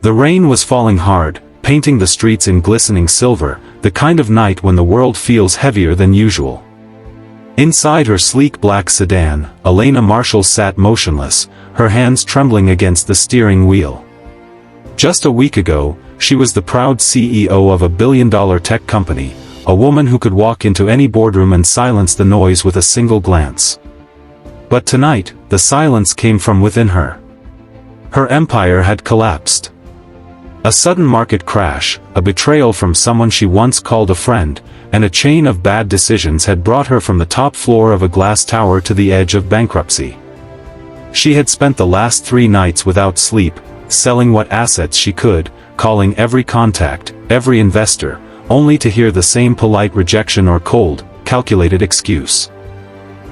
The rain was falling hard, painting the streets in glistening silver, the kind of night when the world feels heavier than usual. Inside her sleek black sedan, Elena Marshall sat motionless, her hands trembling against the steering wheel. Just a week ago, she was the proud CEO of a billion-dollar tech company, a woman who could walk into any boardroom and silence the noise with a single glance. But tonight, the silence came from within her. Her empire had collapsed. A sudden market crash, a betrayal from someone she once called a friend, and a chain of bad decisions had brought her from the top floor of a glass tower to the edge of bankruptcy. She had spent the last 3 nights without sleep, selling what assets she could, calling every contact, every investor, only to hear the same polite rejection or cold, calculated excuse.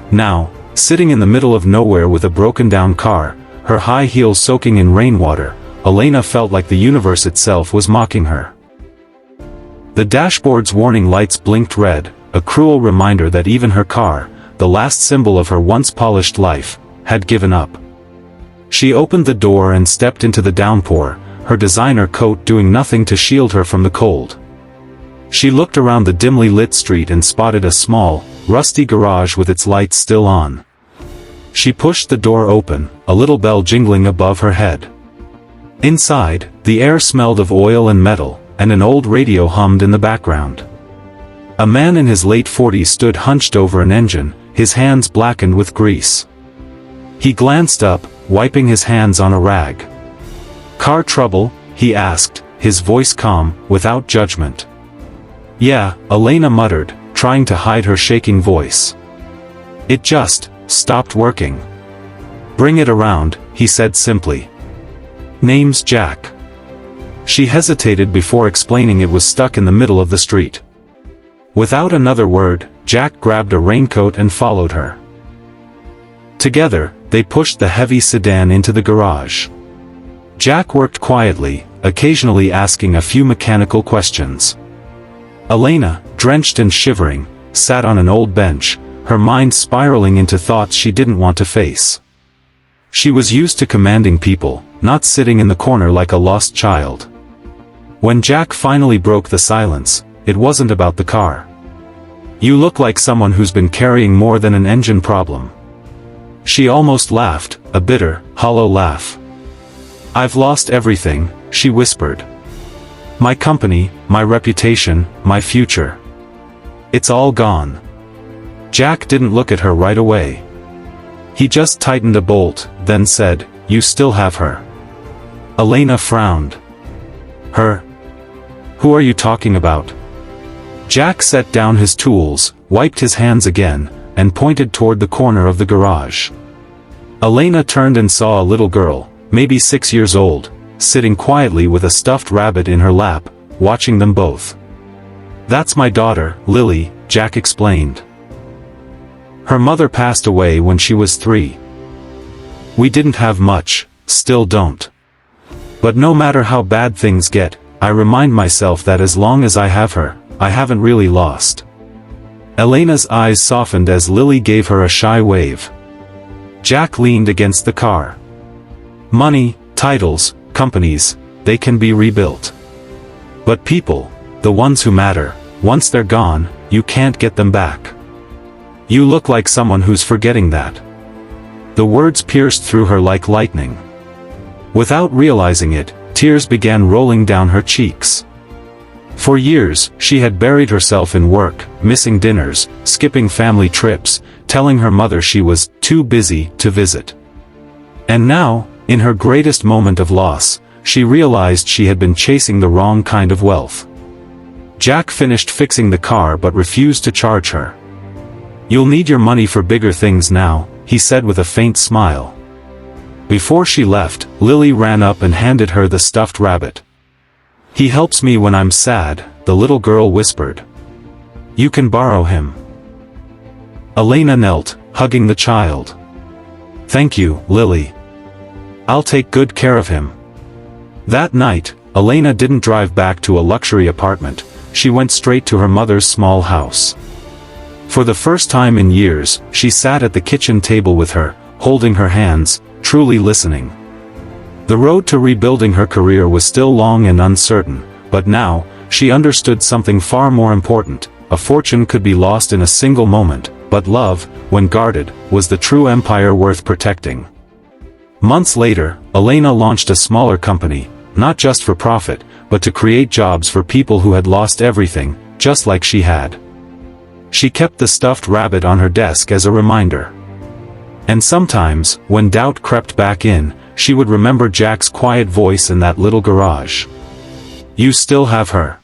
Now, sitting in the middle of nowhere with a broken-down car, her high heels soaking in rainwater, Elena felt like the universe itself was mocking her. The dashboard's warning lights blinked red, a cruel reminder that even her car, the last symbol of her once polished life, had given up. She opened the door and stepped into the downpour, her designer coat doing nothing to shield her from the cold. She looked around the dimly lit street and spotted a small, rusty garage with its lights still on. She pushed the door open, a little bell jingling above her head. Inside, the air smelled of oil and metal, and an old radio hummed in the background. A man in his late 40s stood hunched over an engine, his hands blackened with grease. He glanced up, wiping his hands on a rag. "Car trouble?" he asked, his voice calm, without judgment. "Yeah," Elena muttered, trying to hide her shaking voice. "It just stopped working." "Bring it around," he said simply. "Name's Jack." She hesitated before explaining it was stuck in the middle of the street. Without another word, Jack grabbed a raincoat and followed her. Together, they pushed the heavy sedan into the garage. Jack worked quietly, occasionally asking a few mechanical questions. Elena, drenched and shivering, sat on an old bench, her mind spiraling into thoughts she didn't want to face. She was used to commanding people, not sitting in the corner like a lost child. When Jack finally broke the silence, it wasn't about the car. "You look like someone who's been carrying more than an engine problem." She almost laughed, a bitter, hollow laugh. "I've lost everything," she whispered. "My company, my reputation, my future. It's all gone." Jack didn't look at her right away. He just tightened a bolt, then said, "You still have her." Elena frowned. "Her? Who are you talking about?" Jack set down his tools, wiped his hands again, and pointed toward the corner of the garage. Elena turned and saw a little girl, maybe 6 years old, sitting quietly with a stuffed rabbit in her lap, watching them both. "That's my daughter, Lily," Jack explained. "Her mother passed away when she was 3. We didn't have much, still don't. But no matter how bad things get, I remind myself that as long as I have her, I haven't really lost." Elena's eyes softened as Lily gave her a shy wave. Jack leaned against the car. "Money, titles, companies, they can be rebuilt. But people, the ones who matter, once they're gone, you can't get them back. You look like someone who's forgetting that." The words pierced through her like lightning. Without realizing it, tears began rolling down her cheeks. For years, she had buried herself in work, missing dinners, skipping family trips, telling her mother she was too busy to visit. And now, in her greatest moment of loss, she realized she had been chasing the wrong kind of wealth. Jack finished fixing the car but refused to charge her. "You'll need your money for bigger things now," he said with a faint smile. Before she left, Lily ran up and handed her the stuffed rabbit. "He helps me when I'm sad," the little girl whispered. "You can borrow him." Elena knelt, hugging the child. "Thank you, Lily. I'll take good care of him." That night, Elena didn't drive back to a luxury apartment, she went straight to her mother's small house. For the first time in years, she sat at the kitchen table with her, holding her hands, truly listening. The road to rebuilding her career was still long and uncertain, but now, she understood something far more important. A fortune could be lost in a single moment, but love, when guarded, was the true empire worth protecting. Months later, Elena launched a smaller company, not just for profit, but to create jobs for people who had lost everything, just like she had. She kept the stuffed rabbit on her desk as a reminder. And sometimes, when doubt crept back in, she would remember Jack's quiet voice in that little garage. "You still have her."